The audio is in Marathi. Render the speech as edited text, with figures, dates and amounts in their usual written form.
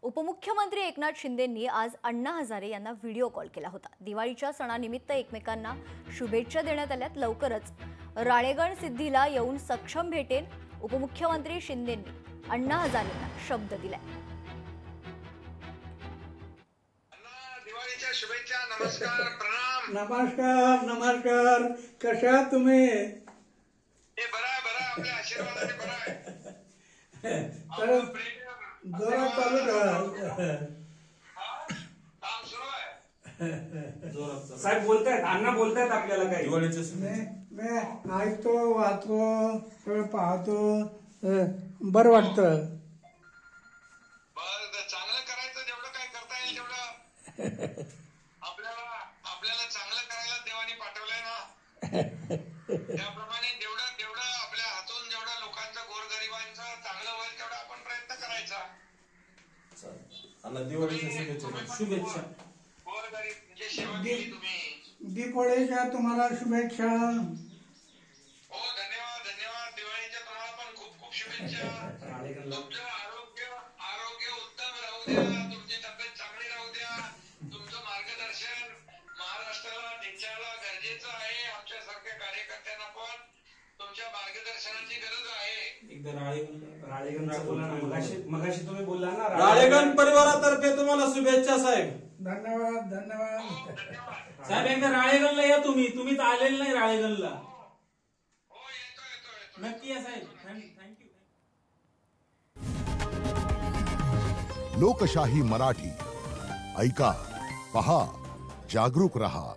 उपमुख्यमंत्री एकनाथ शिंदेंनी आज अण्णा हजारे यांना व्हिडिओ कॉल केला होता। दिवाळीच्या सणानिमित्त एकमेकांना शुभेच्छा देण्यात आल्यात। लवकरच राळेगण सिद्धीला येऊन सक्षम भेटेन, उपमुख्यमंत्री शिंदेंनी अण्णा हजारेंना शब्द दिलाय। दिवाळीच्या शुभेच्छा। नमस्कार, प्रणाम। नमस्कार नमस्कार, कशा तुम्ही? हे बरा आपल्या आशीर्वादाने बरा आहे। जोरात चालू ठेवा। काम सुरू आहे। साहेब बोलतायत, अण्णा बोलतायत आपल्याला काय दिवाळीचे मी ऐकतो, वाचतो, सगळं पाहतो, बरं वाटतं। बरं, चांगलं करायचं, जेवढं काय करता येईल तेवढं आपल्याला चांगलं करायला देवाने पाठवलंय ना। त्याप्रमाणे जेवढं आपल्या हातून जेवढं लोकांचं, गोरगरिबांचं चांगलं होईल तेवढा आपण प्रयत्न करायचा। शुभेच्छा। गोरगरीब म्हणजे सेवा केली तुम्ही। दीपावलीच्या तुम्हाला शुभेच्छा। हो, धन्यवाद। दिवाळीच्या तुम्हाला पण खूप शुभेच्छा। तुमचं आरोग्य उत्तम राहू द्या, तुमची तब्येत चांगली राहू द्या, तुमचं मार्गदर्शन महाराष्ट्राला देशाला गरजेचं आहे। आमच्यासारख्या कार्यकर्त्यांना पण तुमच्या मार्गदर्शनाची गरज आहे। एकदा राळेगण बोला ना, मगाशी तुम्ही बोलला ना, राळेगण परिवारातर्फे तुम्हाला शुभेच्छा साहेब। धन्यवाद। साहेब एकदा राळेगणला या, तुम्हीच आलेलं नाही राळेगणला। हो, येतो। नक्की या साहेब, थँक्यू। लोकशाही मराठी ऐका, पहा, जागरूक रहा।